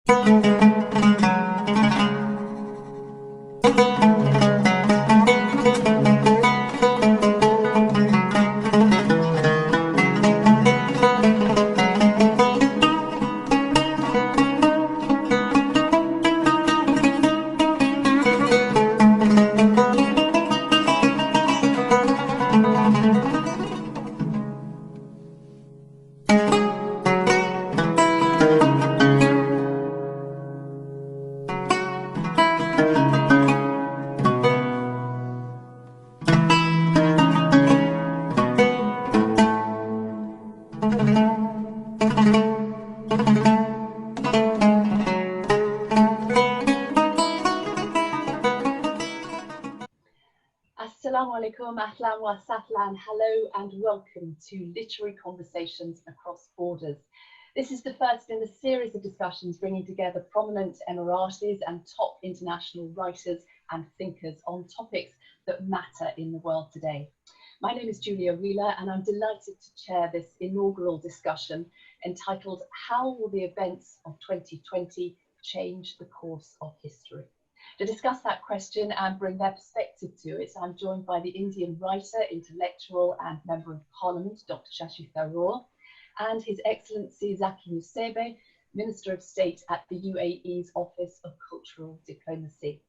Assalamu alaikum, ahlan wa sahlan, hello and welcome to Literary Conversations Across Borders. This is the first in a series of discussions bringing together prominent Emiratis and top international writers and thinkers on topics that matter in the world today. My name is Julia Wheeler and I'm delighted to chair this inaugural discussion entitled How Will the Events of 2020 Change the Course of History? To discuss that question and bring their perspective to it, I'm joined by the Indian writer, intellectual and Member of Parliament, Dr. Shashi Tharoor, and His Excellency Zaki Musebe, Minister of State at the UAE's Office of Cultural Diplomacy.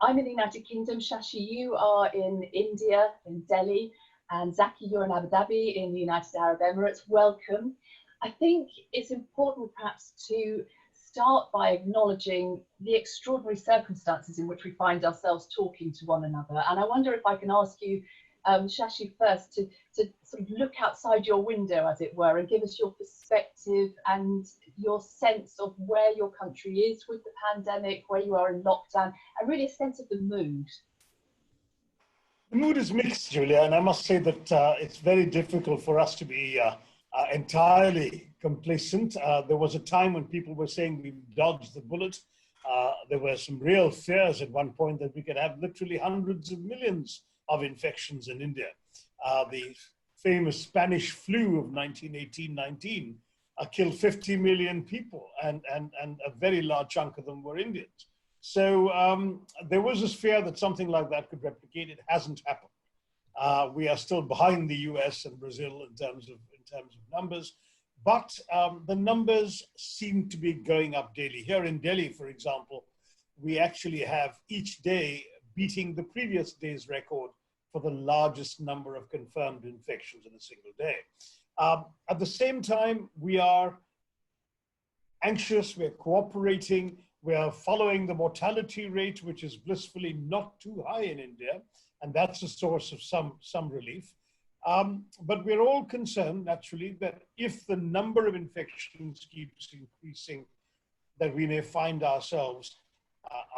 I'm in the United Kingdom, Shashi, you are in India, in Delhi, and Zaki, you're in Abu Dhabi in the United Arab Emirates. Welcome. I think it's important perhaps to start by acknowledging the extraordinary circumstances in which we find ourselves talking to one another. And I wonder if I can ask you, Shashi, first to sort of look outside your window, as it were, and give us your perspective and your sense of where your country is with the pandemic, where you are in lockdown, and really a sense of the mood. The mood is mixed, Julia, and I must say that it's very difficult for us to be entirely complacent. There was a time when people were saying we dodged the bullet. There were some real fears at one point that we could have literally hundreds of millions of infections in India. The famous Spanish flu of 1918-19 killed 50 million people, and a very large chunk of them were Indians. So there was this fear that something like that could replicate. It hasn't happened. We are still behind the US and Brazil in terms of numbers, but the numbers seem to be going up daily. Here in Delhi, for example, we actually have each day beating the previous day's record for the largest number of confirmed infections in a single day. At the same time, we are anxious, we're cooperating, we are following the mortality rate, which is blissfully not too high in India, and that's a source of some relief. But we're all concerned, naturally, that if the number of infections keeps increasing, that we may find ourselves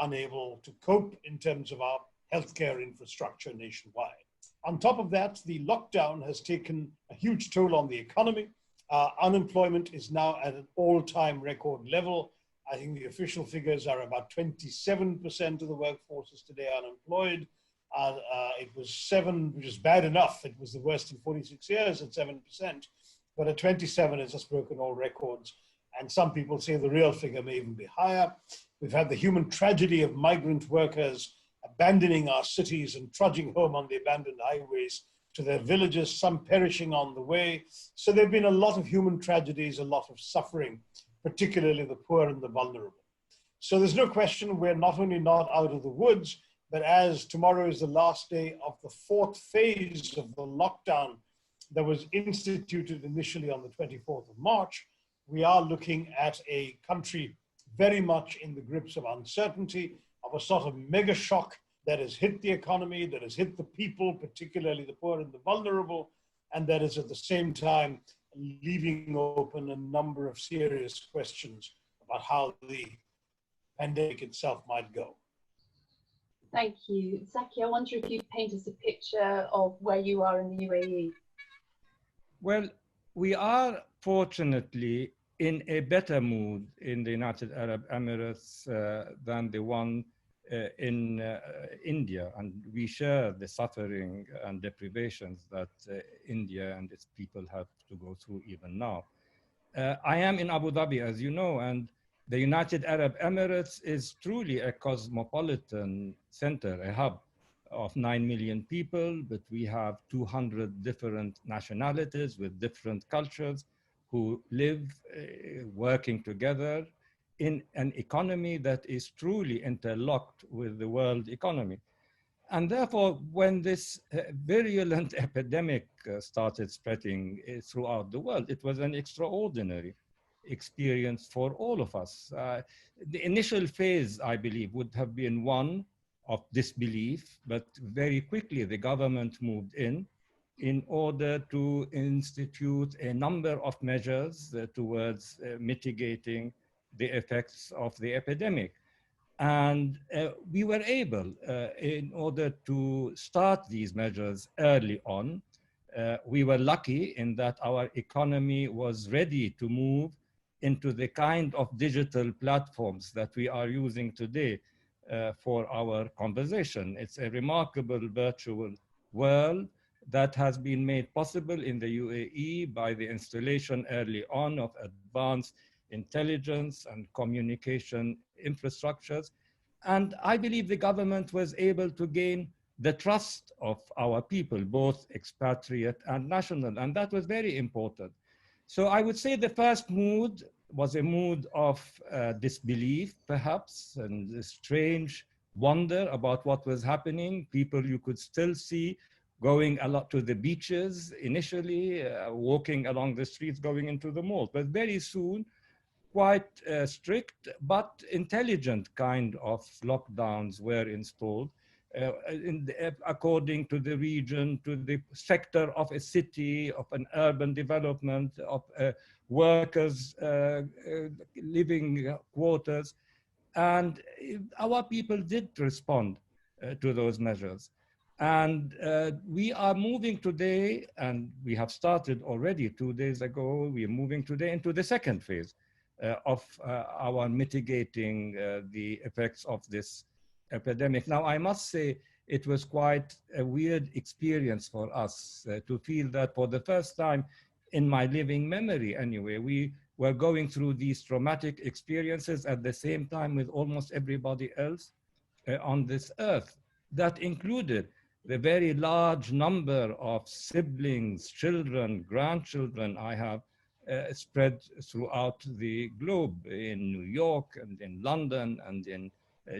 unable to cope in terms of our healthcare infrastructure nationwide. On top of that, the lockdown has taken a huge toll on the economy. Unemployment is now at an all-time record level. I think the official figures are about 27% of the workforce is today unemployed. It was 7, which is bad enough. It was the worst in 46 years at 7%, but at 27, it's just broken all records. And some people say the real figure may even be higher. We've had the human tragedy of migrant workers abandoning our cities and trudging home on the abandoned highways to their villages, some perishing on the way. So there've been a lot of human tragedies, a lot of suffering, particularly the poor and the vulnerable. So there's no question we're not only not out of the woods, but as tomorrow is the last day of the 4th phase of the lockdown that was instituted initially on the 24th of March, we are looking at a country very much in the grips of uncertainty, of a sort of mega shock that has hit the economy, that has hit the people, particularly the poor and the vulnerable, and that is at the same time leaving open a number of serious questions about how the pandemic itself might go. Thank you. Zaki, I wonder if you'd paint us a picture of where you are in the UAE. Well, we are fortunately in a better mood in the United Arab Emirates than the one in India, and we share the suffering and deprivations that India and its people have to go through even now. I am in Abu Dhabi, as you know, and The United Arab Emirates is truly a cosmopolitan center, a hub of 9 million people, but we have 200 different nationalities with different cultures who live working together in an economy that is truly interlocked with the world economy. And therefore, when this virulent epidemic started spreading throughout the world, it was an extraordinary experience for all of us. The initial phase, I believe, would have been one of disbelief, but very quickly the government moved in order to institute a number of measures towards mitigating the effects of the epidemic. And we were able, in order to start these measures early on, we were lucky in that our economy was ready to move into the kind of digital platforms that we are using today for our conversation. It's a remarkable virtual world that has been made possible in the UAE by the installation early on of advanced intelligence and communication infrastructures. And I believe the government was able to gain the trust of our people, both expatriate and national, and that was very important. So I would say the first mood was a mood of disbelief, perhaps, and a strange wonder about what was happening. People you could still see going a lot to the beaches initially, walking along the streets, going into the malls. But very soon, quite strict but intelligent kind of lockdowns were installed. According to the region, to the sector of a city, of an urban development, of workers' living quarters. And our people did respond to those measures. And we are moving today, and we have started already 2 days ago, we are moving today into the second phase of our mitigating the effects of this epidemic. Now, I must say, it was quite a weird experience for us to feel that for the first time in my living memory anyway, we were going through these traumatic experiences at the same time with almost everybody else on this earth. That included the very large number of siblings, children, grandchildren I have spread throughout the globe, in New York and in London and in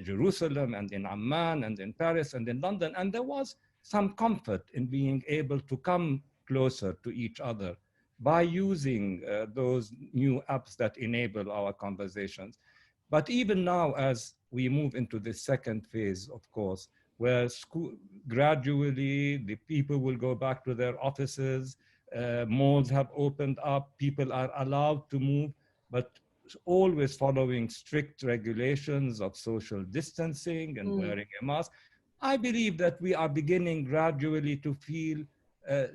Jerusalem and in Amman and in Paris and in London. And there was some comfort in being able to come closer to each other by using those new apps that enable our conversations. But even now, as we move into the second phase, of course, where gradually the people will go back to their offices, malls have opened up, people are allowed to move, but always following strict regulations of social distancing and wearing a mask. I believe that we are beginning gradually to feel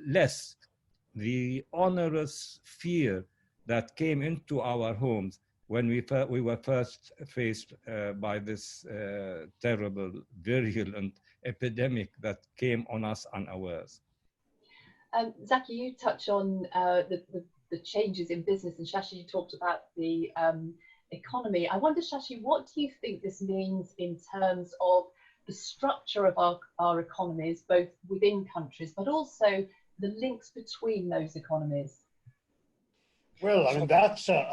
less the onerous fear that came into our homes when we were first faced by this terrible, virulent epidemic that came on us unawares. Zaki, you touch on the changes in business, and Shashi, you talked about the economy. I wonder, Shashi, what do you think this means in terms of the structure of our economies, both within countries, but also the links between those economies? Well, I mean, that's a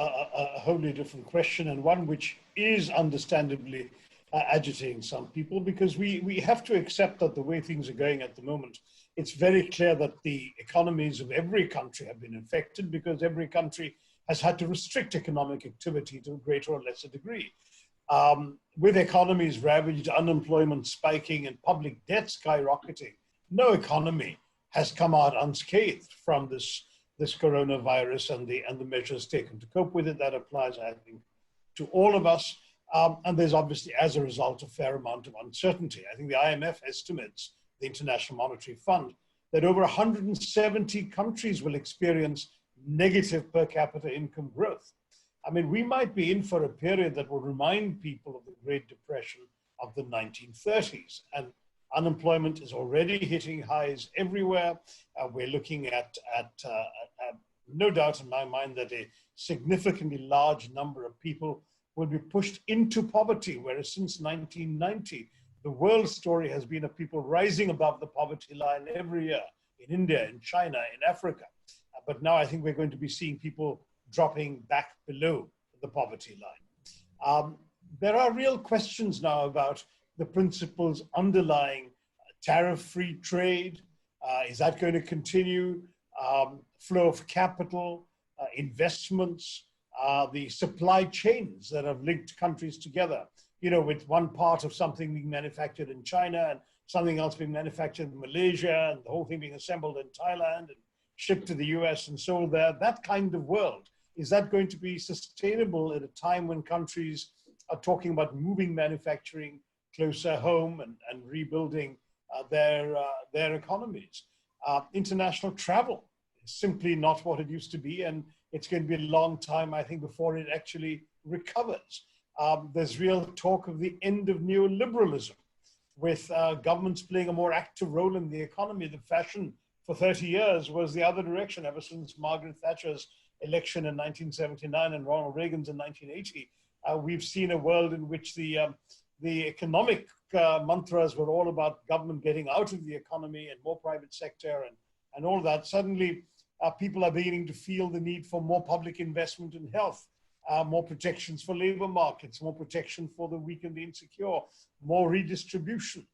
wholly different question, and one which is understandably agitating some people, because we have to accept that the way things are going at the moment, it's very clear that the economies of every country have been affected, because every country has had to restrict economic activity to a greater or lesser degree. With economies ravaged, unemployment spiking, and public debt skyrocketing, no economy has come out unscathed from this coronavirus and the measures taken to cope with it. That applies, I think, to all of us. And there's obviously, as a result, a fair amount of uncertainty. I think the IMF estimates, the International Monetary Fund, that over 170 countries will experience negative per capita income growth. I mean, we might be in for a period that will remind people of the Great Depression of the 1930s. And unemployment is already hitting highs everywhere. We're looking at no doubt in my mind that a significantly large number of people will be pushed into poverty, whereas since 1990, the world story has been of people rising above the poverty line every year in India, in China, in Africa. But now I think we're going to be seeing people dropping back below the poverty line. There are real questions now about the principles underlying tariff-free trade. Is that going to continue? Flow of capital, investments, the supply chains that have linked countries together, you know, with one part of something being manufactured in China and something else being manufactured in Malaysia and the whole thing being assembled in Thailand and shipped to the US and sold there. That kind of world, is that going to be sustainable at a time when countries are talking about moving manufacturing closer home and rebuilding their economies? International travel is simply not what it used to be, and it's going to be a long time, I think, before it actually recovers. There's real talk of the end of neoliberalism, with governments playing a more active role in the economy. The fashion for 30 years was the other direction, ever since Margaret Thatcher's election in 1979 and Ronald Reagan's in 1980. We've seen a world in which the economic mantras were all about government getting out of the economy and more private sector and all that. Suddenly, people are beginning to feel the need for more public investment in health, more protections for labor markets, more protection for the weak and the insecure, more redistribution,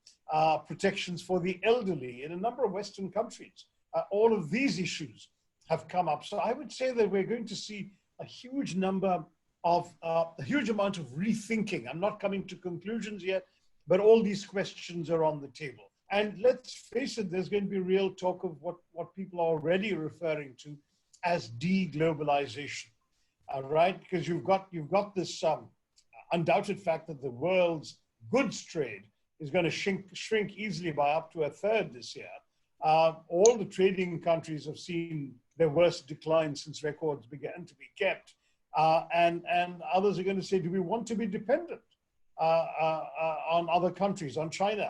protections for the elderly in a number of Western countries. All of these issues have come up. So I would say that we're going to see a huge number of, a huge amount of rethinking. I'm not coming to conclusions yet, but all these questions are on the table. And let's face it, there's going to be real talk of what people are already referring to as de-globalization, right? Because you've got this undoubted fact that the world's goods trade is going to shrink easily by up to a third this year. All the trading countries have seen their worst decline since records began to be kept. And others are going to say, do we want to be dependent on other countries, on China,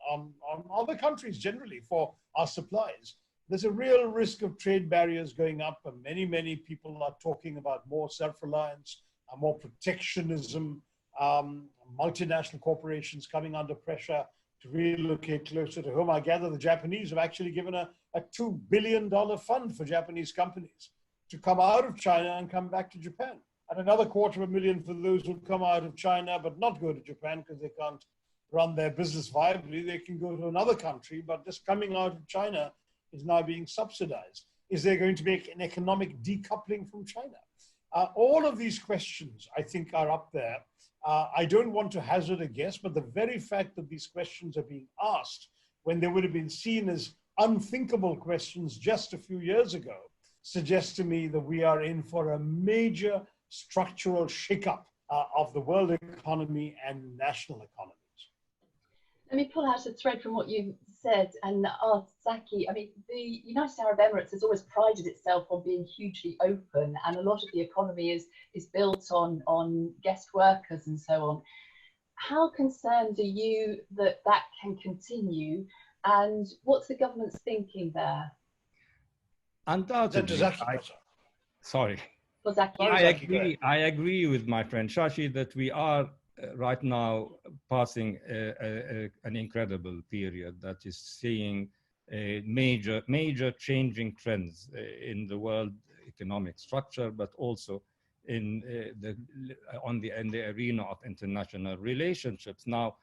on other countries generally for our supplies? There's a real risk of trade barriers going up, and many people are talking about more self-reliance, more protectionism, multinational corporations coming under pressure to relocate closer to home. I gather the Japanese have actually given a $2 billion fund for Japanese companies to come out of China and come back to Japan. And another $250,000 for those who come out of China but not go to Japan because they can't run their business viably. They can go to another country, but just coming out of China is now being subsidized. Is there going to be an economic decoupling from China? All of these questions, I think, are up there. I don't want to hazard a guess, but the very fact that these questions are being asked when they would have been seen as unthinkable questions just a few years ago suggests to me that we are in for a major structural shakeup of the world economy and national economies. Let me pull out a thread from what you said and ask Zaki. I mean, the United Arab Emirates has always prided itself on being hugely open, and a lot of the economy is built on guest workers and so on. How concerned are you that that can continue, and what's the government's thinking there? Undoubtedly. Sorry. I agree with my friend Shashi that we are right now passing an incredible period that is seeing major changing trends in the world economic structure, but also in the arena of international relationships. Now,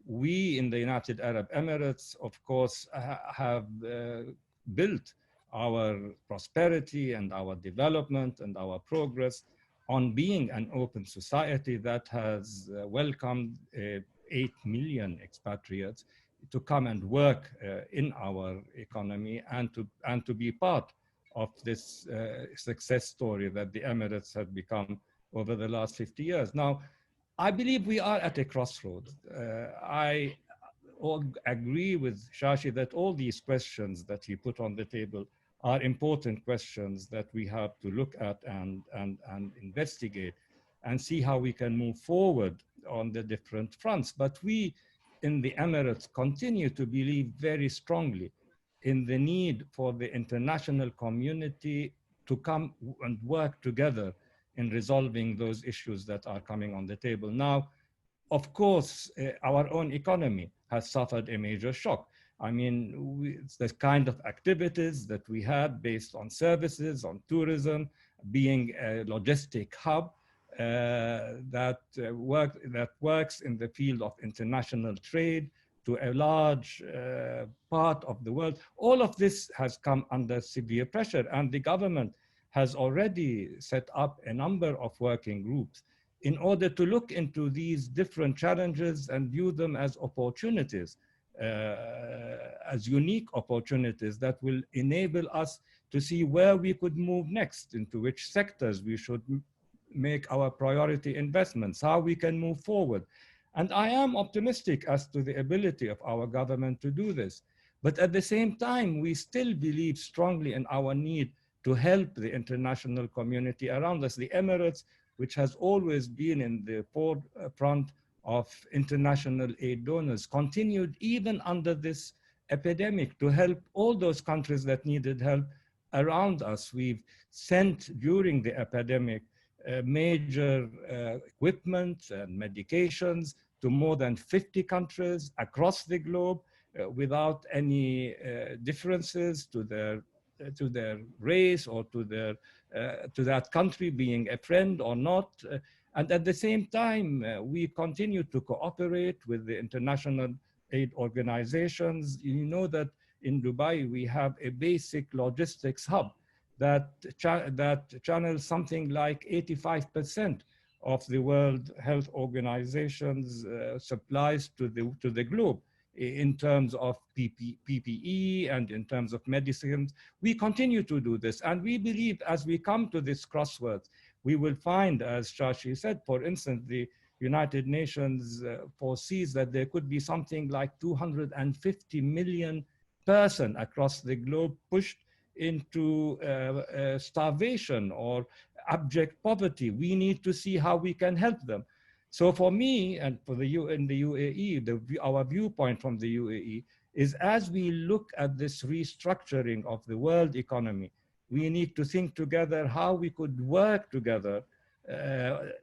we in the United Arab Emirates, of course, have built our prosperity and our development and our progress on being an open society that has welcomed 8 million expatriates to come and work in our economy and to be part of this success story that the Emirates have become over the last 50 years. Now, I believe we are at a crossroads. I agree with Shashi that all these questions that he put on the table are important questions that we have to look at and investigate and see how we can move forward on the different fronts. But we in the Emirates continue to believe very strongly in the need for the international community to come and work together in resolving those issues that are coming on the table. Now, of course, our own economy has suffered a major shock. I mean, the kind of activities that we had based on services, on tourism, being a logistic hub that works in the field of international trade to a large part of the world. All of this has come under severe pressure, and the government has already set up a number of working groups in order to look into these different challenges and view them as opportunities, as unique opportunities that will enable us to see where we could move next, into which sectors we should make our priority investments, how we can move forward. And I am optimistic as to the ability of our government to do this. But at the same time, we still believe strongly in our need to help the international community around us. The Emirates, which has always been in the forefront of international aid donors, continued even under this epidemic to help all those countries that needed help around us. We've sent during the epidemic major equipment and medications to more than 50 countries across the globe without any differences to their race or to that country being a friend or not. And at the same time, we continue to cooperate with the international aid organizations. You know that in Dubai, we have a basic logistics hub that channels something like 85% of the World Health Organization's supplies to the globe in terms of PPE and in terms of medicines. We continue to do this, and we believe as we come to this crossroads, we will find, as Shashi said, for instance, the United Nations foresees that there could be something like 250 million persons across the globe pushed into starvation or abject poverty. We need to see how we can help them. So for me and for in the UAE, our viewpoint from the UAE is, as we look at this restructuring of the world economy, we need to think together how we could work together.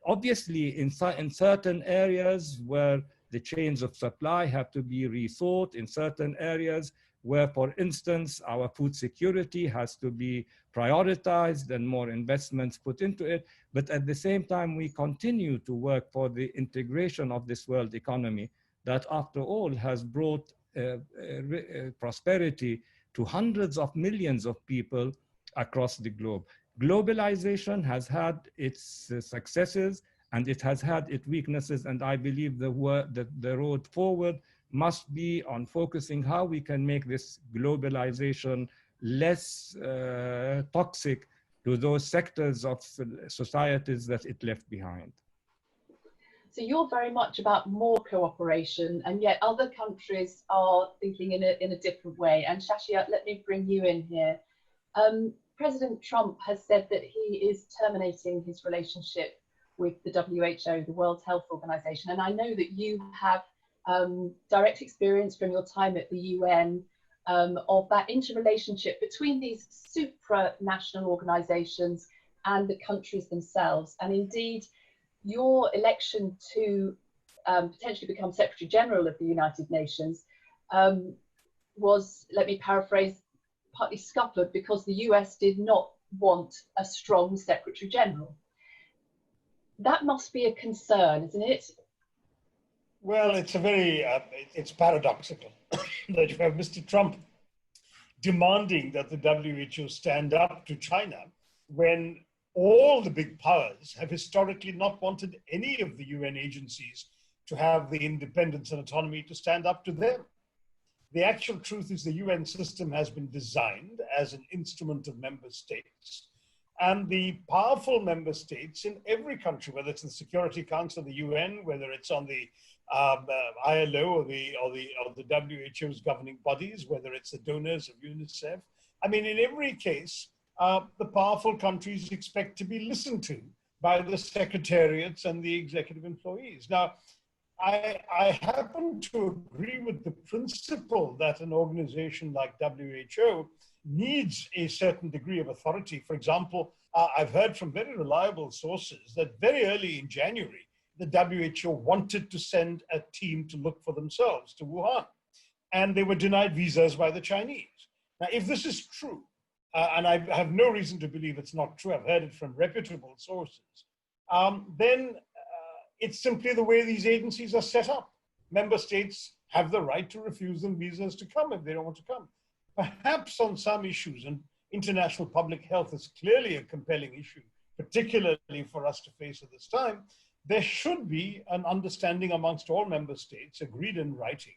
Obviously, in certain areas where the chains of supply have to be rethought, in certain areas where, for instance, our food security has to be prioritized and more investments put into it. But at the same time, we continue to work for the integration of this world economy that, after all, has brought prosperity to hundreds of millions of people across the globe. Globalization has had its successes and it has had its weaknesses, and I believe the road forward must be on focusing how we can make this globalization less toxic to those sectors of societies that it left behind. So you're very much about more cooperation, and yet other countries are thinking in a different way. And Shashia, let me bring you in here. President Trump has said that he is terminating his relationship with the WHO, the World Health Organization. And I know that you have direct experience from your time at the UN of that interrelationship between these supranational organizations and the countries themselves. And indeed, your election to potentially become Secretary General of the United Nations was, let me paraphrase, partly scuppered because the US did not want a strong Secretary General. That must be a concern, isn't it? Well, it's it's paradoxical that you have Mr. Trump demanding that the WHO stand up to China when all the big powers have historically not wanted any of the UN agencies to have the independence and autonomy to stand up to them. The actual truth is the UN system has been designed as an instrument of member states, and the powerful member states in every country, whether it's the Security Council of the UN, whether it's on the ILO or the WHO's governing bodies, whether it's the donors of UNICEF. I mean, in every case, the powerful countries expect to be listened to by the secretariats and the executive employees. Now, I happen to agree with the principle that an organization like WHO needs a certain degree of authority. For example, I've heard from very reliable sources that very early in January, the WHO wanted to send a team to look for themselves to Wuhan, and they were denied visas by the Chinese. Now, if this is true, and I have no reason to believe it's not true, I've heard it from reputable sources, then it's simply the way these agencies are set up. Member states have the right to refuse them visas to come if they don't want to come. Perhaps on some issues, and international public health is clearly a compelling issue, particularly for us to face at this time, there should be an understanding amongst all member states, agreed in writing,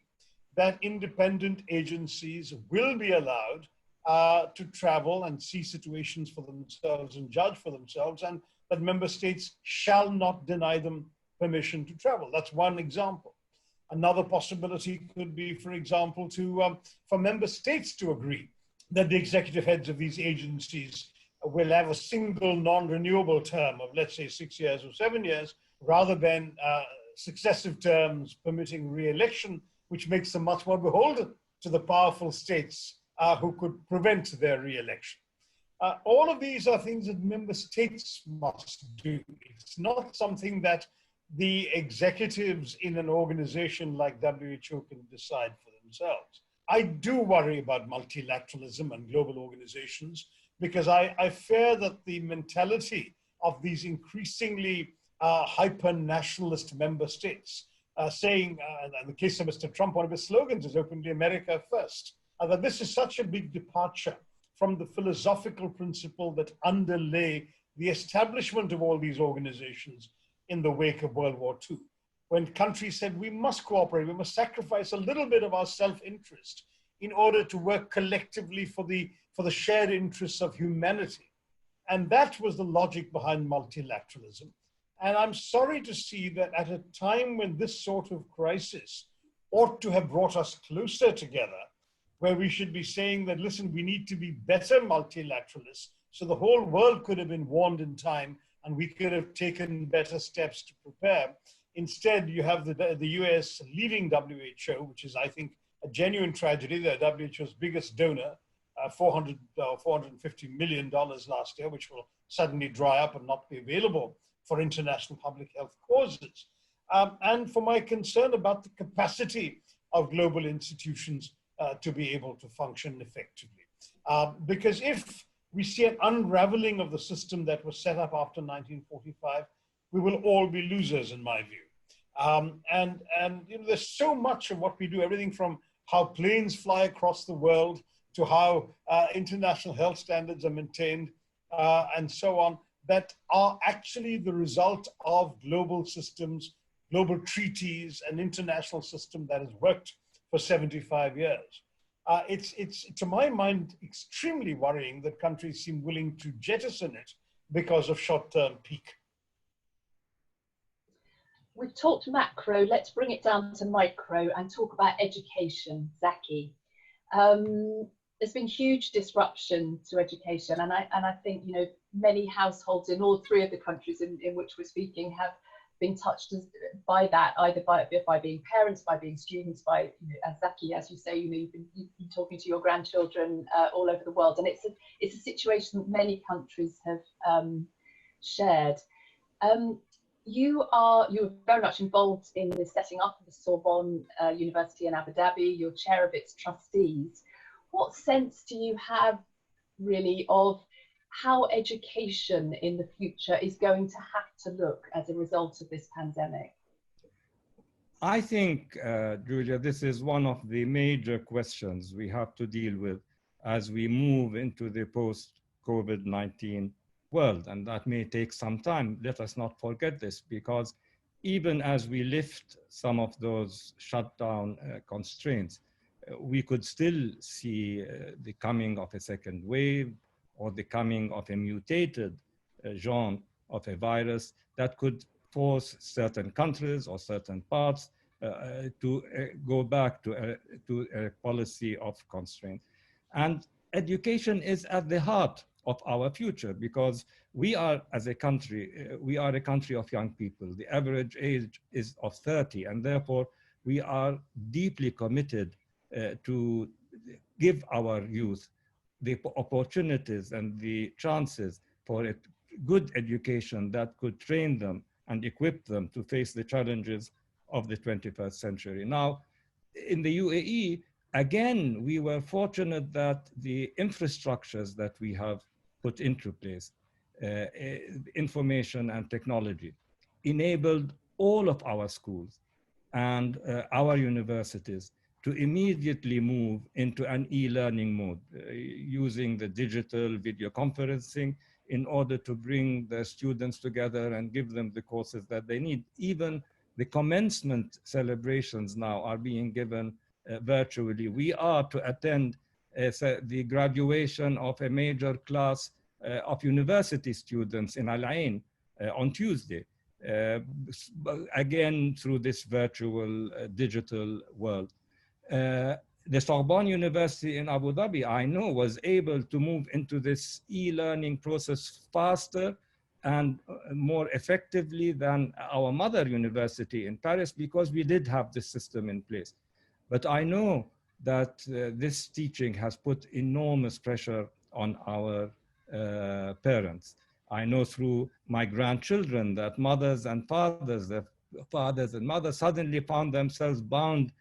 that independent agencies will be allowed to travel and see situations for themselves and judge for themselves, and that member states shall not deny them permission to travel. That's one example. Another possibility could be, for example, for member states to agree that the executive heads of these agencies will have a single non-renewable term of, let's say, 6 years or 7 years, rather than successive terms permitting re-election, which makes them much more beholden to the powerful states who could prevent their re-election. All of these are things that member states must do. It's not something that the executives in an organization like WHO can decide for themselves. I do worry about multilateralism and global organizations because I fear that the mentality of these increasingly hyper-nationalist member states saying, in the case of Mr. Trump, one of his slogans is openly America first, that this is such a big departure from the philosophical principle that underlay the establishment of all these organizations in the wake of World War II, when countries said we must cooperate, we must sacrifice a little bit of our self-interest in order to work collectively for the shared interests of humanity. And that was the logic behind multilateralism. And I'm sorry to see that at a time when this sort of crisis ought to have brought us closer together, where we should be saying that, listen, we need to be better multilateralists, so the whole world could have been warned in time and we could have taken better steps to prepare. Instead, you have the US leaving WHO, which is, I think, a genuine tragedy. They're WHO's biggest donor, $450 million last year, which will suddenly dry up and not be available for international public health causes. And for my concern about the capacity of global institutions to be able to function effectively. Because if we see an unraveling of the system that was set up after 1945, we will all be losers, in my view. And you know, there's so much of what we do, everything from how planes fly across the world to how international health standards are maintained and so on, that are actually the result of global systems, global treaties, an international system that has worked for 75 years. It's, to my mind, extremely worrying that countries seem willing to jettison it because of short-term pique. We've talked macro, let's bring it down to micro and talk about education, Zaki. There's been huge disruption to education, and I think, you know, many households in all three of the countries in which we're speaking have been touched by that, either by being parents, by being students, by, you know, as Zaki, as you say, you know, you've been talking to your grandchildren all over the world, and it's a situation that many countries have shared. You are very much involved in the setting up of the Sorbonne University in Abu Dhabi. You're chair of its trustees. What sense do you have, really, of how education in the future is going to have to look as a result of this pandemic? I think, Julia, this is one of the major questions we have to deal with as we move into the post-COVID-19 world, and that may take some time. Let us not forget this, because even as we lift some of those shutdown constraints, we could still see the coming of a second wave or the coming of a mutated genre of a virus that could force certain countries or certain parts to go back to a policy of constraint. And education is at the heart of our future, because we are, as a country, we are a country of young people. The average age is of 30, and therefore we are deeply committed to give our youth the opportunities and the chances for a good education that could train them and equip them to face the challenges of the 21st century. Now, in the UAE, again, we were fortunate that the infrastructures that we have put into place, information and technology, enabled all of our schools and our universities to immediately move into an e-learning mode, using the digital video conferencing in order to bring the students together and give them the courses that they need. Even the commencement celebrations now are being given virtually. We are to attend the graduation of a major class of university students in Al Ain on Tuesday, again through this virtual digital world. The Sorbonne University in Abu Dhabi, I know, was able to move into this e-learning process faster and more effectively than our mother university in Paris, because we did have this system in place. But I know that this teaching has put enormous pressure on our parents. I know through my grandchildren that mothers and fathers, the fathers and mothers suddenly found themselves bound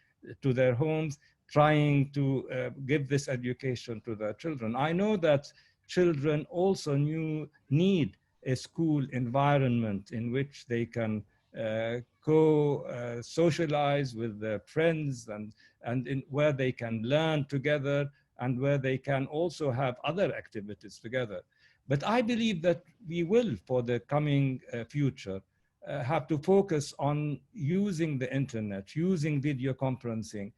to their homes, trying to give this education to their children. I know that children also need a school environment in which they can socialize with their friends and where they can learn together and where they can also have other activities together. But I believe that we will, for the coming future, have to focus on using the internet, using video conferencing,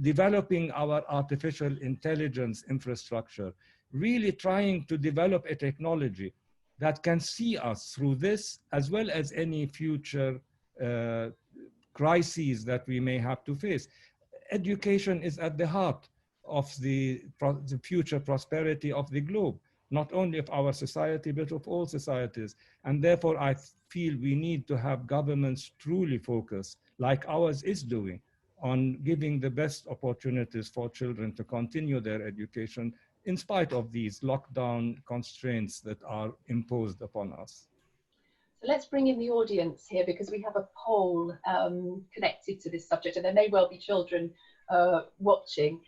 developing our artificial intelligence infrastructure, really trying to develop a technology that can see us through this, as well as any future crises that we may have to face. Education is at the heart of the future prosperity of the globe, not only of our society, but of all societies. And therefore, I feel we need to have governments truly focus, like ours is doing, on giving the best opportunities for children to continue their education in spite of these lockdown constraints that are imposed upon us. So let's bring in the audience here, because we have a poll connected to this subject, and there may well be children watching.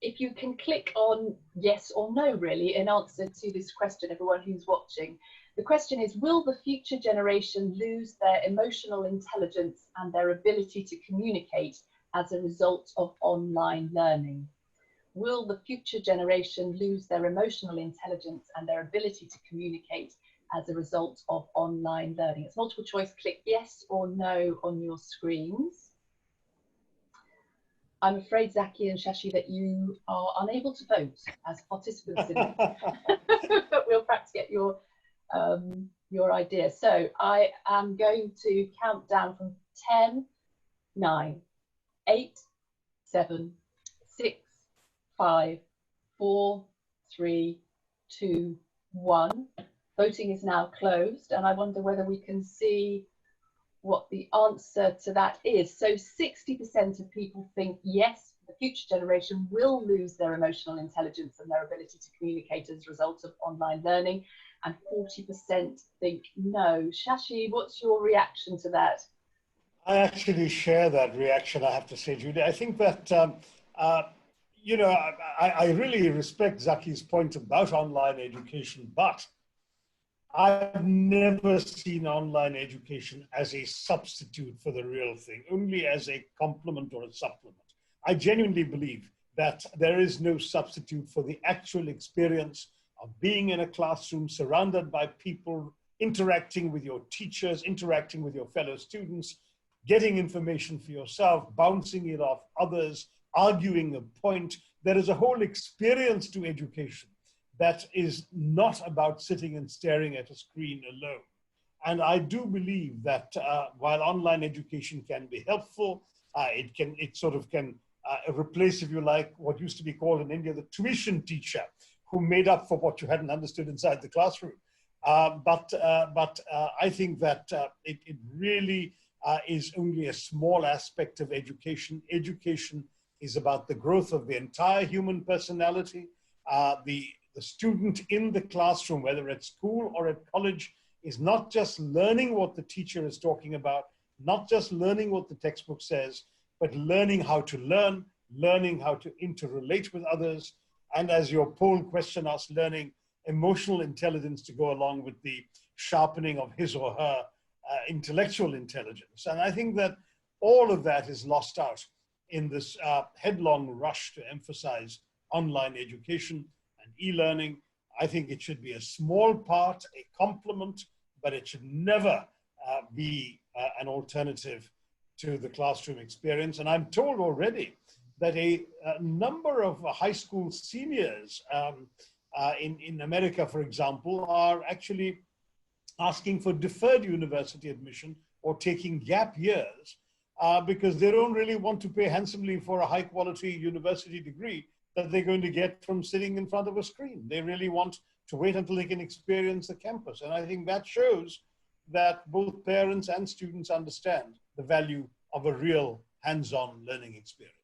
If you can click on yes or no, really, in answer to this question, everyone who's watching. The question is, will the future generation lose their emotional intelligence and their ability to communicate as a result of online learning? Will the future generation lose their emotional intelligence and their ability to communicate as a result of online learning? It's multiple choice. Click yes or no on your screens. I'm afraid, Zaki and Shashi, that you are unable to vote as participants in this, but we'll perhaps get your idea. So I am going to count down from 10, 9, 8, 7, 6, 5, 4, 3, 2, 1. Voting is now closed, and I wonder whether we can see what the answer to that is. So 60% of people think yes, the future generation will lose their emotional intelligence and their ability to communicate as a result of online learning, and 40% think no. Shashi, what's your reaction to that? I actually share that reaction, I have to say, Judy. I think that, you know, I really respect Zaki's point about online education, but I've never seen online education as a substitute for the real thing, only as a complement or a supplement. I genuinely believe that there is no substitute for the actual experience of being in a classroom, surrounded by people, interacting with your teachers, interacting with your fellow students, getting information for yourself, bouncing it off others, arguing a point. There is a whole experience to education that is not about sitting and staring at a screen alone. And I do believe that while online education can be helpful, it can replace, if you like, what used to be called in India the tuition teacher, who made up for what you hadn't understood inside the classroom. But I think that it really is only a small aspect of education. Education is about the growth of the entire human personality, the the student in the classroom, whether at school or at college, is not just learning what the teacher is talking about, not just learning what the textbook says, but learning how to learn, learning how to interrelate with others, and as your poll question asked, learning emotional intelligence to go along with the sharpening of his or her intellectual intelligence. And I think that all of that is lost out in this headlong rush to emphasize online education and e-learning. I think it should be a small part, a complement, but it should never be an alternative to the classroom experience. And I'm told already that a number of high school seniors in America, for example, are actually asking for deferred university admission or taking gap years because they don't really want to pay handsomely for a high quality university degree that they're going to get from sitting in front of a screen. They really want to wait until they can experience the campus. And I think that shows that both parents and students understand the value of a real hands-on learning experience.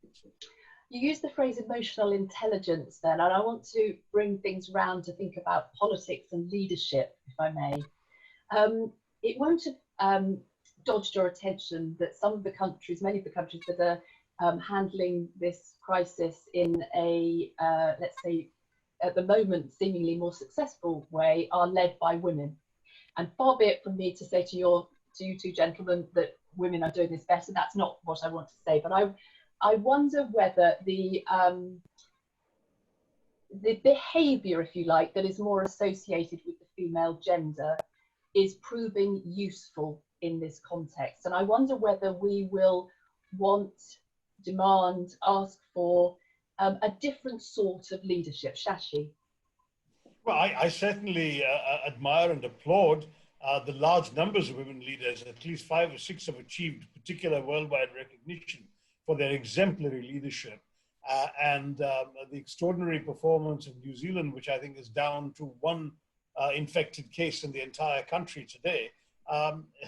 You use the phrase emotional intelligence then, and I want to bring things round to think about politics and leadership, if I may. It won't have dodged your attention that some of the countries, many of the countries that are handling this crisis in a, let's say, at the moment, seemingly more successful way are led by women. And far be it from me to say to you two gentlemen that women are doing this better. That's not what I want to say, but I wonder whether the behaviour, if you like, that is more associated with the female gender is proving useful in this context. And I wonder whether we will want, demand, ask for a different sort of leadership. Shashi? Well, I certainly admire and applaud the large numbers of women leaders. At least 5 or 6 have achieved particular worldwide recognition for their exemplary leadership. And the extraordinary performance of New Zealand, which I think is down to 1 infected case in the entire country today,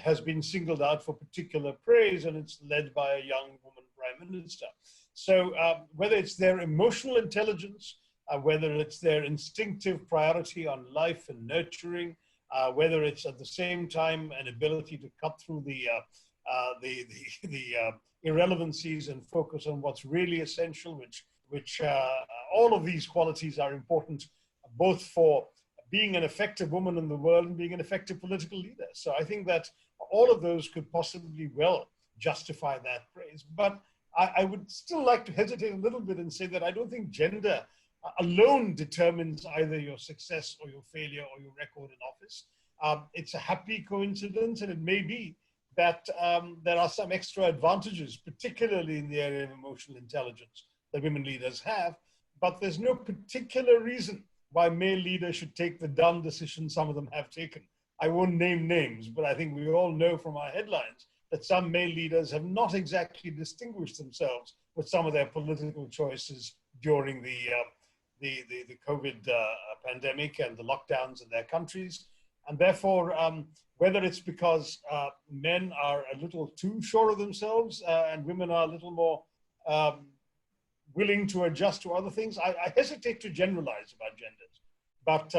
has been singled out for particular praise, and it's led by a young woman prime minister. So whether it's their emotional intelligence, whether it's their instinctive priority on life and nurturing, whether it's at the same time an ability to cut through the irrelevancies and focus on what's really essential, which all of these qualities are important both for being an effective woman in the world and being an effective political leader. So I think that all of those could possibly well justify that praise. But I would still like to hesitate a little bit and say that I don't think gender alone determines either your success or your failure or your record in office. It's a happy coincidence, and it may be that there are some extra advantages, particularly in the area of emotional intelligence, that women leaders have, but there's no particular reason why male leaders should take the dumb decisions some of them have taken. I won't name names, but I think we all know from our headlines that some male leaders have not exactly distinguished themselves with some of their political choices during the COVID pandemic and the lockdowns in their countries. And therefore, whether it's because men are a little too sure of themselves and women are a little more willing to adjust to other things, I hesitate to generalize about genders. But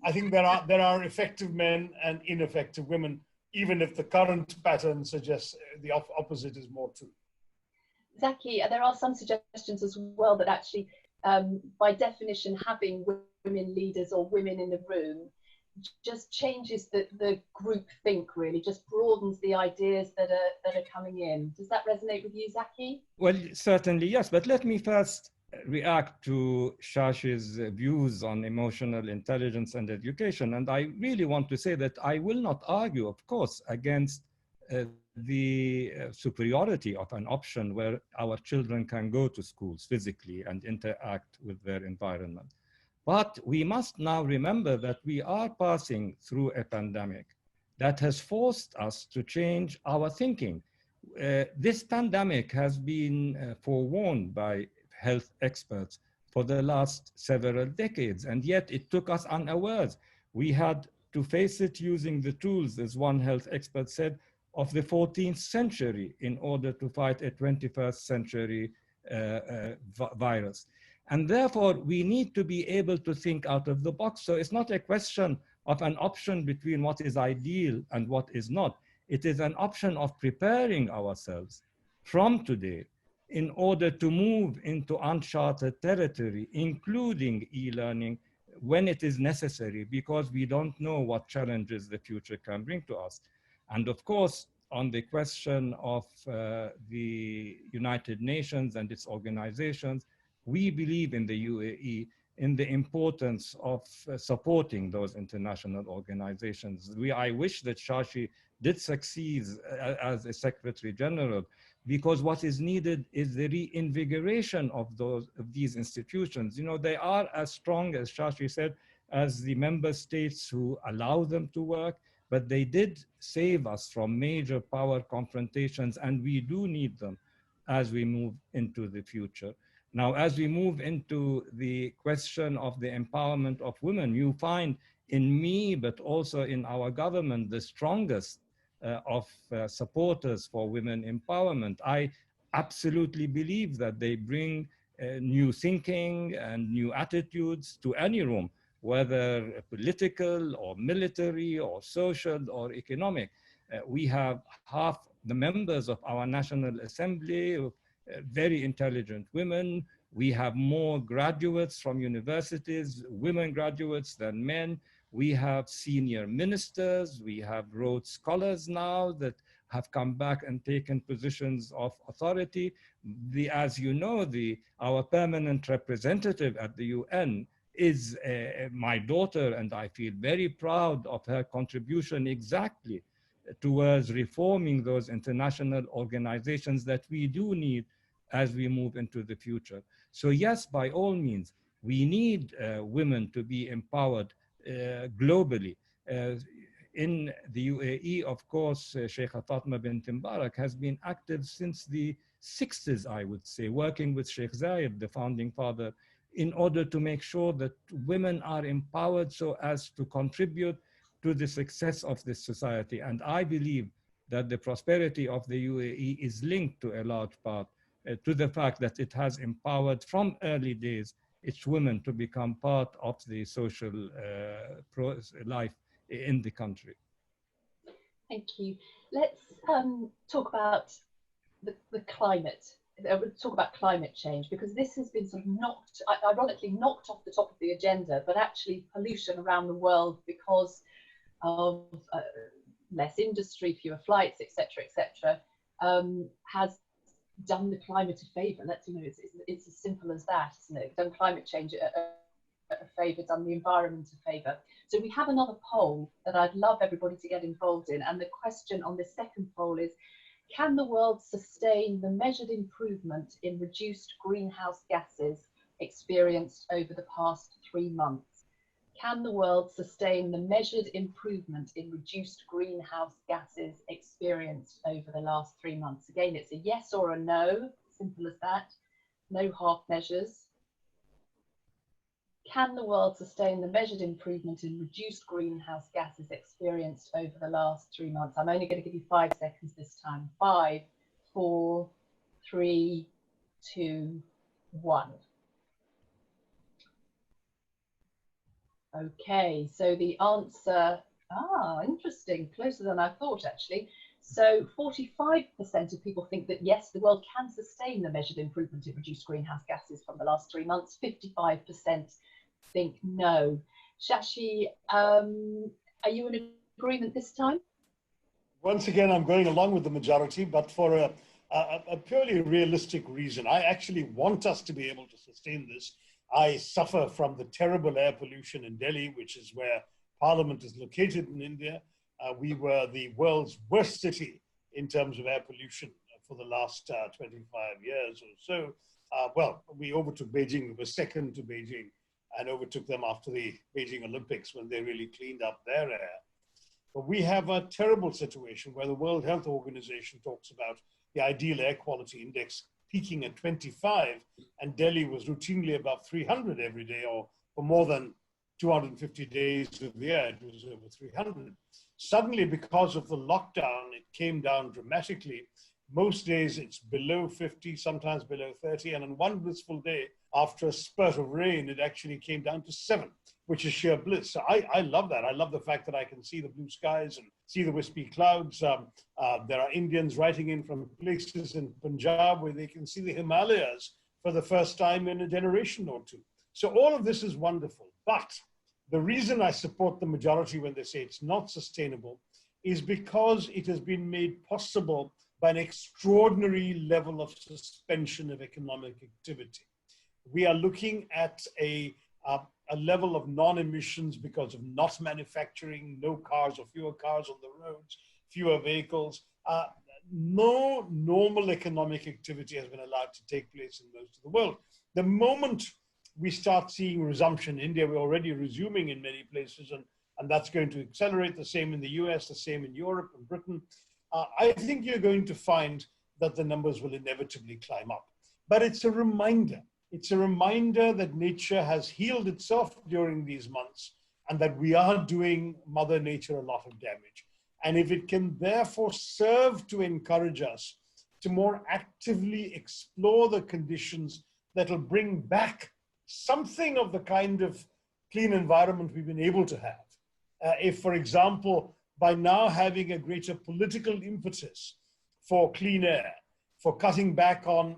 I think there are effective men and ineffective women, even if the current pattern suggests the opposite is more true. Zaki, there are some suggestions as well that actually, by definition, having women leaders or women in the room just changes the group think, really, just broadens the ideas that are coming in. Does that resonate with you, Zaki? Well, certainly, yes. But let me first react to Shashi's views on emotional intelligence and education. And I really want to say that I will not argue, of course, against the superiority of an option where our children can go to schools physically and interact with their environment. But we must now remember that we are passing through a pandemic that has forced us to change our thinking. This pandemic has been forewarned by health experts for the last several decades, and yet it took us unawares. We had to face it using the tools, as one health expert said, of the 14th century in order to fight a 21st century virus. And therefore, we need to be able to think out of the box. So it's not a question of an option between what is ideal and what is not. It is an option of preparing ourselves from today in order to move into uncharted territory, including e-learning, when it is necessary, because we don't know what challenges the future can bring to us. And of course, on the question of the United Nations and its organizations, we believe in the UAE in the importance of supporting those international organizations. I wish that Shashi did succeed as a Secretary General, because what is needed is the reinvigoration of these institutions. You know, they are as strong, as Shashi said, as the member states who allow them to work, but they did save us from major power confrontations, and we do need them as we move into the future. Now, as we move into the question of the empowerment of women, you find in me, but also in our government, the strongest of supporters for women empowerment. I absolutely believe that they bring new thinking and new attitudes to any room, whether political or military or social or economic. We have half the members of our National Assembly, very intelligent women. We have more graduates from universities, women graduates than men. We have senior ministers. We have Rhodes Scholars now that have come back and taken positions of authority. As you know, our permanent representative at the UN is my daughter, and I feel very proud of her contribution exactly towards reforming those international organizations that we do need as we move into the future. So yes, by all means, we need women to be empowered globally. In the UAE, of course, Sheikha Fatma bint Mbarak has been active since the 60s, I would say, working with Sheikh Zayed, the founding father, in order to make sure that women are empowered so as to contribute to the success of this society. And I believe that the prosperity of the UAE is linked to a large part to the fact that it has empowered from early days its women to become part of the social life in the country. Thank you. Let's talk about the climate. We'll talk about climate change, because this has been sort of ironically knocked off the top of the agenda, but actually pollution around the world because of less industry, fewer flights, etc., has done the climate a favour. It's as simple as that, isn't it? Done climate change a favour, done the environment a favour. So we have another poll that I'd love everybody to get involved in, and the question on this second poll is: can the world sustain the measured improvement in reduced greenhouse gases experienced over the past 3 months? Can the world sustain the measured improvement in reduced greenhouse gases experienced over the last 3 months? Again, it's a yes or a no, simple as that. No half measures. Can the world sustain the measured improvement in reduced greenhouse gases experienced over the last 3 months? I'm only going to give you 5 seconds this time. 5, 4, 3, 2, 1. Okay, so the answer, interesting, closer than I thought actually. So 45% of people think that yes, the world can sustain the measured improvement in reduced greenhouse gases from the last 3 months. 55% think no. Shashi, are you in agreement this time? Once again, I'm going along with the majority, but for a purely realistic reason. I actually want us to be able to sustain this. I suffer from the terrible air pollution in Delhi, which is where Parliament is located in India. We were the world's worst city in terms of air pollution for the last 25 years or so. Well, we overtook Beijing. We were second to Beijing and overtook them after the Beijing Olympics when they really cleaned up their air. But we have a terrible situation where the World Health Organization talks about the ideal air quality index peaking at 25, and Delhi was routinely above 300 every day, or for more than 250 days of the year, it was over 300. Suddenly, because of the lockdown, it came down dramatically. Most days it's below 50, sometimes below 30, and on one blissful day, after a spurt of rain, it actually came down to 7, which is sheer bliss. So I love that. I love the fact that I can see the blue skies and see the wispy clouds. There are Indians writing in from places in Punjab where they can see the Himalayas for the first time in a generation or two. So all of this is wonderful. But the reason I support the majority when they say it's not sustainable is because it has been made possible by an extraordinary level of suspension of economic activity. We are looking at a level of non-emissions because of not manufacturing, no cars or fewer cars on the roads, fewer vehicles. No normal economic activity has been allowed to take place in most of the world. The moment we start seeing resumption in India, we're already resuming in many places, and that's going to accelerate. The same in the US, the same in Europe and Britain. I think you're going to find that the numbers will inevitably climb up. But it's a reminder. It's a reminder that nature has healed itself during these months and that we are doing Mother Nature a lot of damage. And if it can therefore serve to encourage us to more actively explore the conditions that will bring back something of the kind of clean environment we've been able to have. If, for example, by now having a greater political impetus for clean air, for cutting back on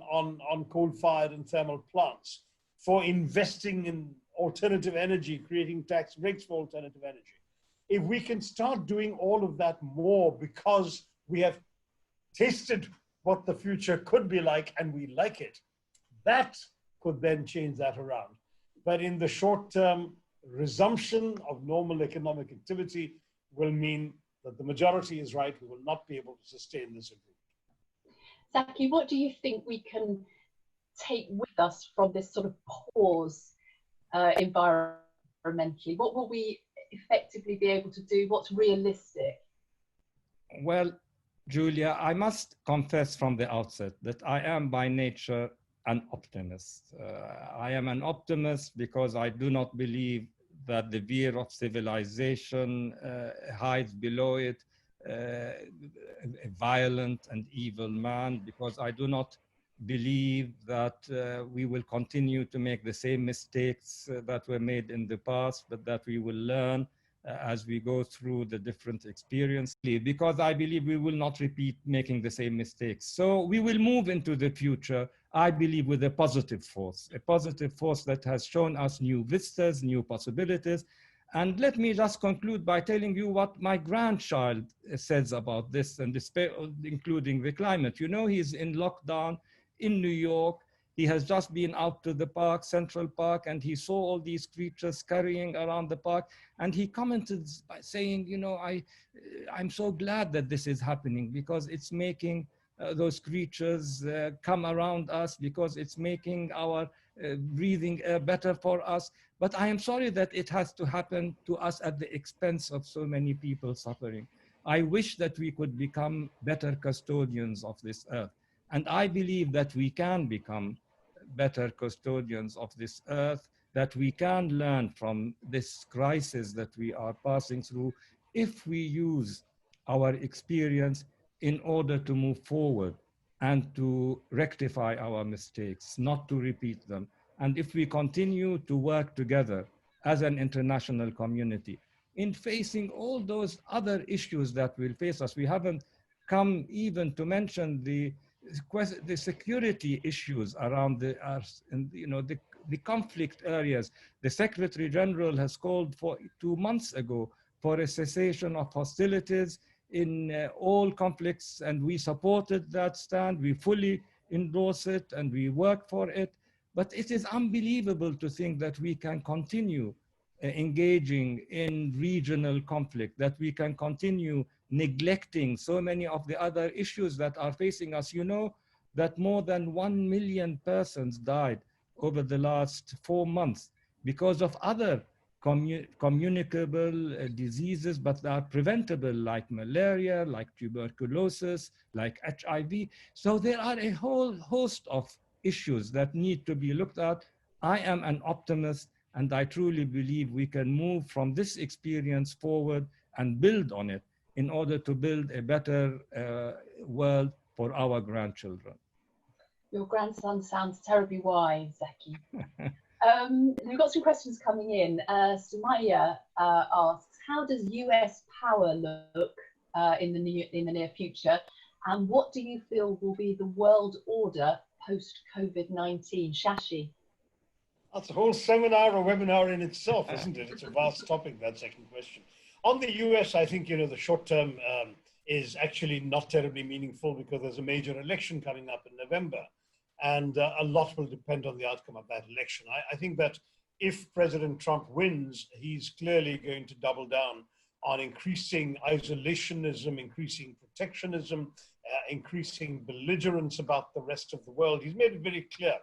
coal-fired and thermal plants, for investing in alternative energy, creating tax breaks for alternative energy. If we can start doing all of that more because we have tasted what the future could be like and we like it, that could then change that around. But in the short term, resumption of normal economic activity will mean that the majority is right. We will not be able to sustain this improvement. Zaki, what do you think we can take with us from this sort of pause environmentally? What will we effectively be able to do? What's realistic? Well, Julia, I must confess from the outset that I am by nature an optimist. I am an optimist because I do not believe that the veer of civilization hides below it a violent and evil man, because I do not believe that we will continue to make the same mistakes that were made in the past, but that we will learn as we go through the different experiences, because I believe we will not repeat making the same mistakes. So we will move into the future, I believe, with a positive force that has shown us new vistas, new possibilities. And let me just conclude by telling you what my grandchild says about this, and including the climate. You know, he's in lockdown in New York. He has just been out to the park, Central Park, and he saw all these creatures scurrying around the park. And he commented by saying, you know, I'm so glad that this is happening, because it's making those creatures come around us, because it's making our breathing air better for us. But I am sorry that it has to happen to us at the expense of so many people suffering. I wish that we could become better custodians of this earth. And I believe that we can become better custodians of this earth, that we can learn from this crisis that we are passing through if we use our experience in order to move forward and to rectify our mistakes, not to repeat them. And if we continue to work together as an international community in facing all those other issues that will face us, we haven't come even to mention the security issues around the earth, and you know, the conflict areas. The Secretary General has called for 2 months ago for a cessation of hostilities in all conflicts, and we supported that stand. We fully endorse it and we work for it. But it is unbelievable to think that we can continue engaging in regional conflict, that we can continue neglecting so many of the other issues that are facing us. You know that more than 1 million persons died over the last 4 months because of other communicable diseases, but they are preventable, like malaria, like tuberculosis, like HIV. So there are a whole host of issues that need to be looked at. I am an optimist, and I truly believe we can move from this experience forward and build on it in order to build a better world for our grandchildren. Your grandson sounds terribly wise, Zeki. We've got some questions coming in. Sumaya asks, how does US power look in the near future? And what do you feel will be the world order post-COVID-19? Shashi. That's a whole seminar or webinar in itself, isn't it? It's a vast topic, that second question. On the US, I think, the short term is actually not terribly meaningful because there's a major election coming up in November. And a lot will depend on the outcome of that election. I think that if President Trump wins, he's clearly going to double down on increasing isolationism, increasing protectionism, increasing belligerence about the rest of the world. He's made it very clear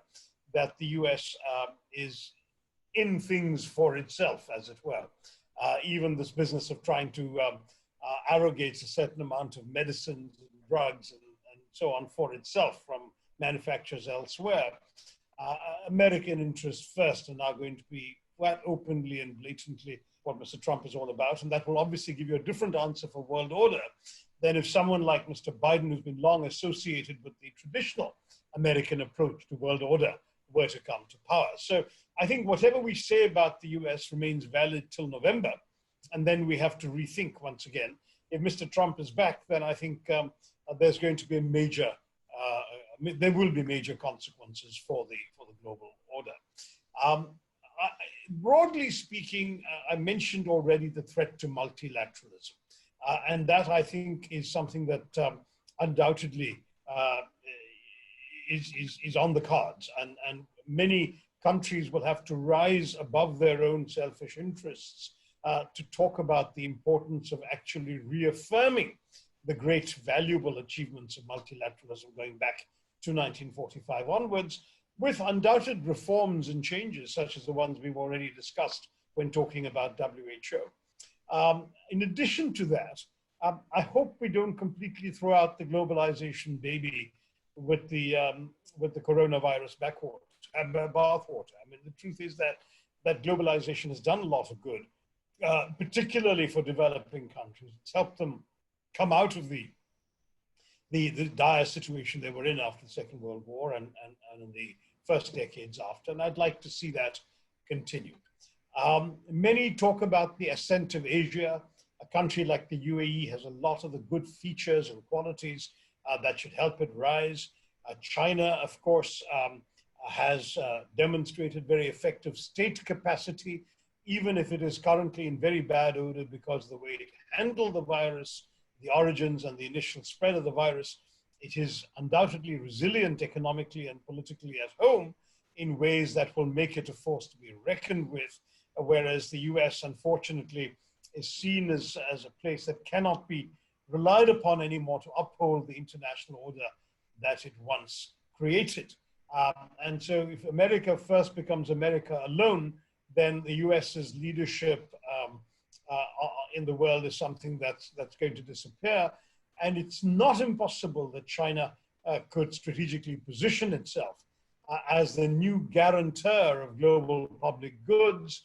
that the US is in things for itself, as it were. Even this business of trying to arrogate a certain amount of medicines and drugs and so on for itself from manufacturers elsewhere. American interests first are now going to be quite openly and blatantly what Mr. Trump is all about. And that will obviously give you a different answer for world order than if someone like Mr. Biden, who's been long associated with the traditional American approach to world order, were to come to power. So I think whatever we say about the US remains valid till November. And then we have to rethink once again. If Mr. Trump is back, then I think there's going to be a major, there will be major consequences for the global order. Broadly speaking, I mentioned already the threat to multilateralism. And that, I think, is something that undoubtedly is on the cards. And many countries will have to rise above their own selfish interests to talk about the importance of actually reaffirming the great valuable achievements of multilateralism going back to 1945 onwards, with undoubted reforms and changes such as the ones we've already discussed when talking about WHO. In addition to that, I hope we don't completely throw out the globalization baby with the coronavirus bathwater. I mean, the truth is that globalization has done a lot of good, particularly for developing countries. It's helped them come out of the dire situation they were in after the Second World War and in the first decades after, and I'd like to see that continue. Many talk about the ascent of Asia. A country like the UAE has a lot of the good features and qualities that should help it rise. China, of course, has demonstrated very effective state capacity, even if it is currently in very bad odor because of the way it handled the virus, the origins and the initial spread of the virus. It is undoubtedly resilient economically and politically at home in ways that will make it a force to be reckoned with, whereas the US, unfortunately, is seen as a place that cannot be relied upon anymore to uphold the international order that it once created. And so if America first becomes America alone, then the US's leadership in the world is something that's going to disappear. And it's not impossible that China could strategically position itself as the new guarantor of global public goods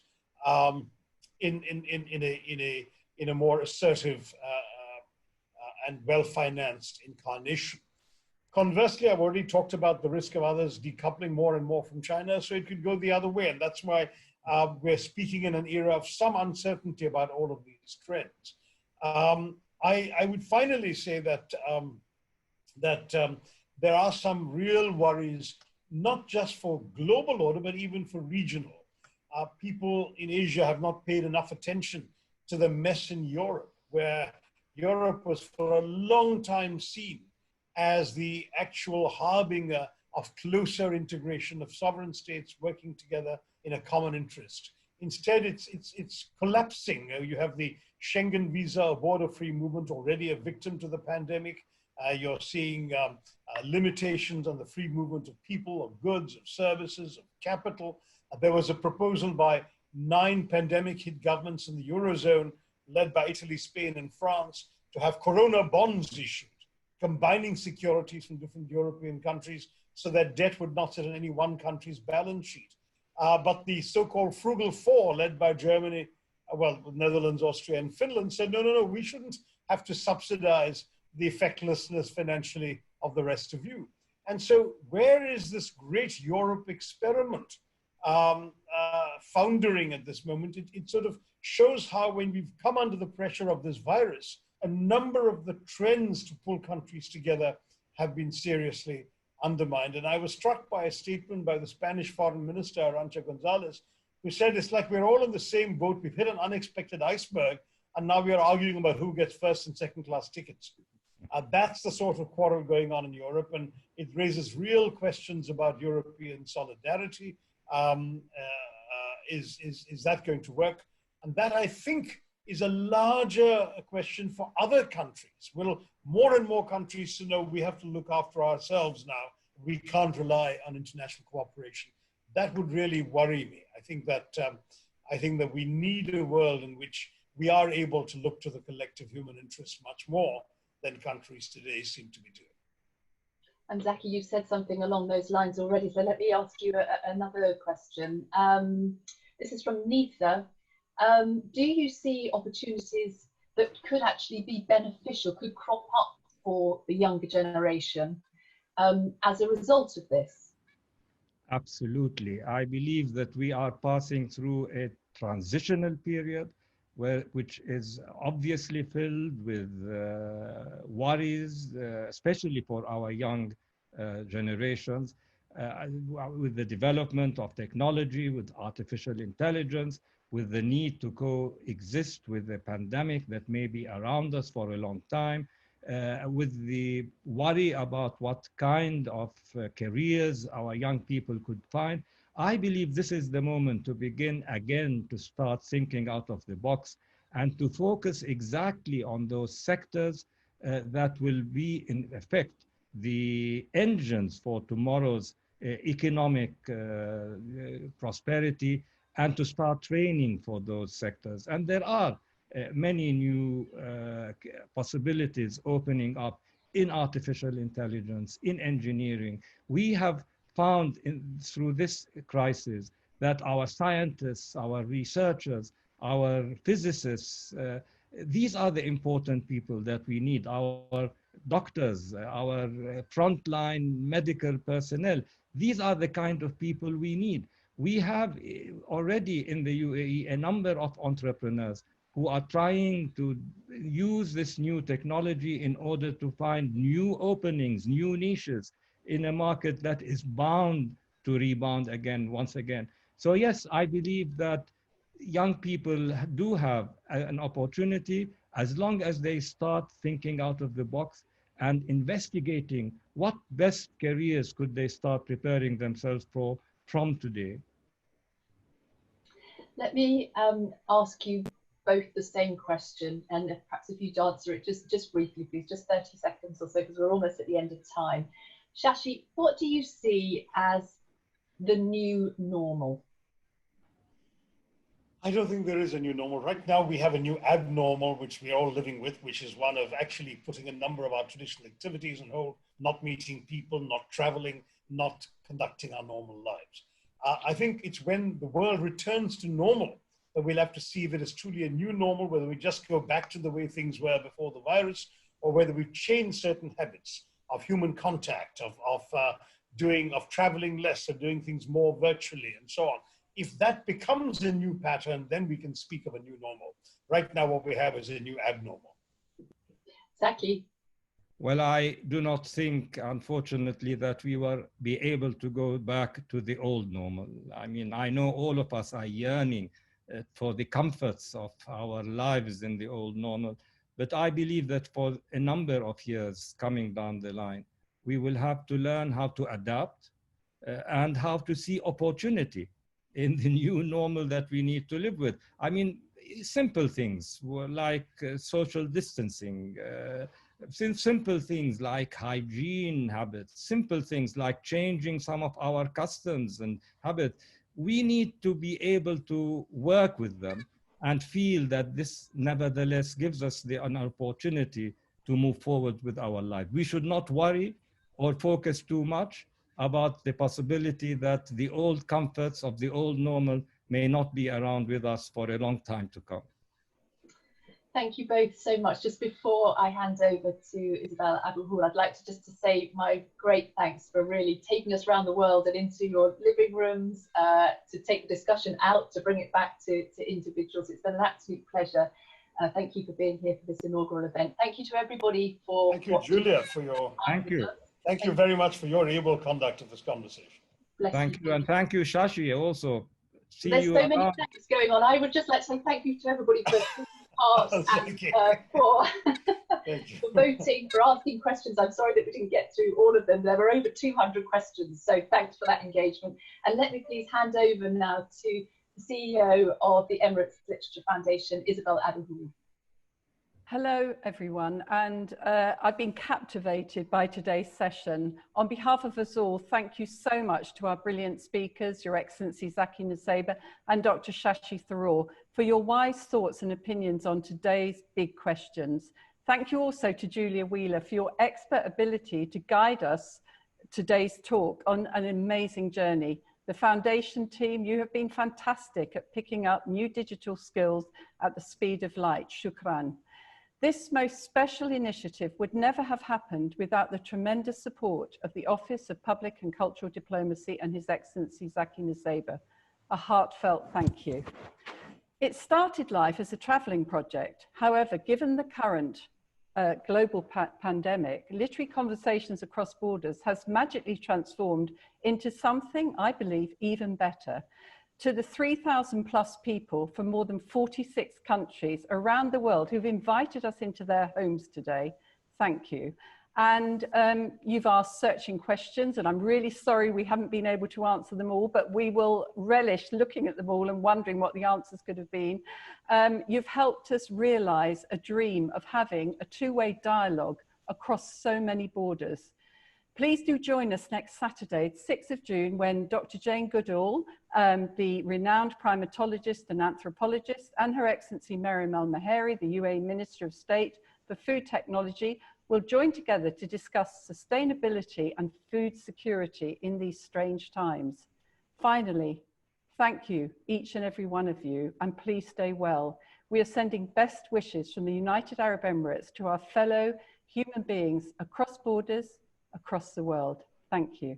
in a more assertive and well-financed incarnation. Conversely, I've already talked about the risk of others decoupling more and more from China, so it could go the other way. And that's why we're speaking in an era of some uncertainty about all of these trends. I would finally say that, there are some real worries, not just for global order, but even for regional. People in Asia have not paid enough attention to the mess in Europe, where Europe was for a long time seen as the actual harbinger of closer integration of sovereign states working together in a common interest. Instead, it's collapsing. You have the Schengen visa, a border-free movement, already a victim to the pandemic. You're seeing limitations on the free movement of people, of goods, of services, of capital. There was a proposal by 9 pandemic-hit governments in the Eurozone, led by Italy, Spain, and France, to have corona bonds issued, combining securities from different European countries so that debt would not sit on any one country's balance sheet. But the so-called Frugal Four, led by Germany, Netherlands, Austria, and Finland, said, no, we shouldn't have to subsidize the effectlessness financially of the rest of you. And so where is this great Europe experiment foundering at this moment? It sort of shows how when we've come under the pressure of this virus, a number of the trends to pull countries together have been seriously undermined. And I was struck by a statement by the Spanish foreign minister, Arantxa González, who said it's like we're all in the same boat. We've hit an unexpected iceberg, and now we are arguing about who gets first and second class tickets. That's the sort of quarrel going on in Europe, and it raises real questions about European solidarity. Is that going to work? And that, I think, is a larger question for other countries. Will more and more countries to know we have to look after ourselves now? We can't rely on international cooperation. That would really worry me. I think that we need a world in which we are able to look to the collective human interest much more than countries today seem to be doing. And Zaki, you've said something along those lines already, so let me ask you another question. This is from Nitha. Do you see opportunities that could actually be beneficial, could crop up for the younger generation as a result of this? Absolutely. I believe that we are passing through a transitional period which is obviously filled with worries, especially for our young generations, with the development of technology, with artificial intelligence, with the need to coexist with the pandemic that may be around us for a long time, with the worry about what kind of careers our young people could find. I believe this is the moment to begin again to start thinking out of the box and to focus exactly on those sectors that will be, in effect, the engines for tomorrow's economic prosperity, and to start training for those sectors. And there are many new possibilities opening up in artificial intelligence, in engineering. We have found through this crisis that our scientists, our researchers, our physicists, these are the important people that we need, our doctors, our frontline medical personnel. These are the kind of people we need. We have already in the UAE a number of entrepreneurs who are trying to use this new technology in order to find new openings, new niches in a market that is bound to rebound again, once again. So yes, I believe that young people do have an opportunity as long as they start thinking out of the box and investigating what best careers could they start preparing themselves for from today. Let me ask you both the same question, and perhaps if you'd answer it just briefly, please, just 30 seconds or so, because we're almost at the end of time. Shashi, what do you see as the new normal? I don't think there is a new normal. Right now, we have a new abnormal, which we're all living with, which is one of actually putting a number of our traditional activities on hold, not meeting people, not traveling, not conducting our normal lives. I think it's when the world returns to normal that we'll have to see if it is truly a new normal, whether we just go back to the way things were before the virus, or whether we change certain habits of human contact, of traveling less, of doing things more virtually, and so on. If that becomes a new pattern, then we can speak of a new normal. Right now, what we have is a new abnormal. Zaki? Well, I do not think, unfortunately, that we will be able to go back to the old normal. I mean, I know all of us are yearning for the comforts of our lives in the old normal, but I believe that for a number of years coming down the line, we will have to learn how to adapt and how to see opportunity in the new normal that we need to live with. I mean, simple things like social distancing, simple things like hygiene habits, simple things like changing some of our customs and habits. We need to be able to work with them and feel that this nevertheless gives us an opportunity to move forward with our life. We should not worry or focus too much about the possibility that the old comforts of the old normal may not be around with us for a long time to come. Thank you both so much. Just before I hand over to Isabel Abu-Hul, I'd like to say my great thanks for really taking us around the world and into your living rooms, to take the discussion out, to bring it back to individuals. It's been an absolute pleasure. Thank you for being here for this inaugural event. Thank you to everybody for Thank you, Julia, for your... Thank you. Thank you very much for your able conduct of this conversation. Thank you, and thank you, Shashi, also. There's so many thanks going on. I would just like to say thank you to everybody for part and for voting, for asking questions. I'm sorry that we didn't get through all of them. There were over 200 questions, so thanks for that engagement. And let me please hand over now to the CEO of the Emirates Literature Foundation, Isabel Abu-Hul. Hello, everyone, and I've been captivated by today's session. On behalf of us all, thank you so much to our brilliant speakers, Your Excellency Zaki Nusseibeh and Dr. Shashi Tharoor, for your wise thoughts and opinions on today's big questions. Thank you also to Julia Wheeler for your expert ability to guide us today's talk on an amazing journey. The foundation team, you have been fantastic at picking up new digital skills at the speed of light. Shukran. This most special initiative would never have happened without the tremendous support of the Office of Public and Cultural Diplomacy and His Excellency Zaki Nusseibeh. A heartfelt thank you. It started life as a travelling project. However, given the current global pandemic, Literary Conversations Across Borders has magically transformed into something, I believe, even better. To the 3,000 plus people from more than 46 countries around the world who've invited us into their homes today, thank you. And you've asked searching questions, and I'm really sorry we haven't been able to answer them all, but we will relish looking at them all and wondering what the answers could have been. You've helped us realize a dream of having a two-way dialogue across so many borders. Please do join us next Saturday, 6th of June, when Dr. Jane Goodall, the renowned primatologist and anthropologist, and Her Excellency Miriam El-Maheri, the UAE Minister of State for Food Technology, will join together to discuss sustainability and food security in these strange times. Finally, thank you, each and every one of you, and please stay well. We are sending best wishes from the United Arab Emirates to our fellow human beings across borders, across the world. Thank you.